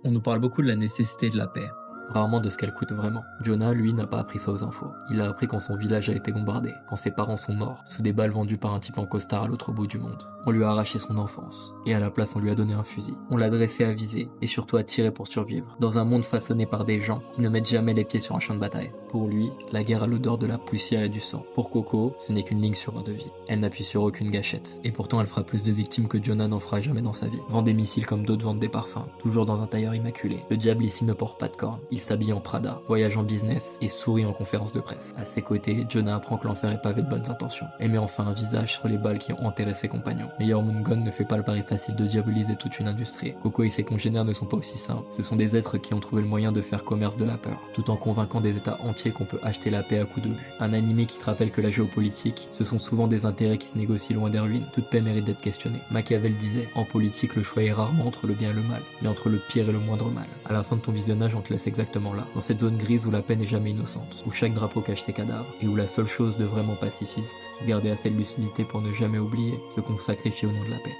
On nous parle beaucoup de la nécessité de la paix. Rarement de ce qu'elle coûte vraiment. Jonah, lui, n'a pas appris ça aux infos. Il a appris quand son village a été bombardé, quand ses parents sont morts, sous des balles vendues par un type en costard à l'autre bout du monde. On lui a arraché son enfance, et à la place on lui a donné un fusil. On l'a dressé à viser, et surtout à tirer pour survivre, dans un monde façonné par des gens qui ne mettent jamais les pieds sur un champ de bataille. Pour lui, la guerre a l'odeur de la poussière et du sang. Pour Coco, ce n'est qu'une ligne sur un devis. Elle n'appuie sur aucune gâchette. Et pourtant elle fera plus de victimes que Jonah n'en fera jamais dans sa vie. Vend des missiles comme d'autres vendent des parfums, toujours dans un tailleur immaculé. Le diable ici ne porte pas de cornes, il s'habille en Prada, voyage en business et sourit en conférence de presse. À ses côtés, Jonah apprend que l'enfer est pavé de bonnes intentions, et met enfin un visage sur les balles qui ont enterré ses compagnons. Mais Yormungon ne fait pas le pari facile de diaboliser toute une industrie. Coco et ses congénères ne sont pas aussi simples. Ce sont des êtres qui ont trouvé le moyen de faire commerce de la peur, tout en convainquant des états entiers qu'on peut acheter la paix à coups de but. Un animé qui te rappelle que la géopolitique, ce sont souvent des intérêts qui se négocient loin des ruines. Toute paix mérite d'être questionnée. Machiavel disait, en politique le choix est rarement entre le bien et le mal, mais entre le pire et le moindre mal. À la fin de ton visionnage, on te laisse exactement là, dans cette zone grise où la paix n'est jamais innocente, où chaque drapeau cache tes cadavres, et où la seule chose de vraiment pacifiste, c'est garder assez de lucidité pour ne jamais oublier ce qu'on sacrifie au nom de la paix.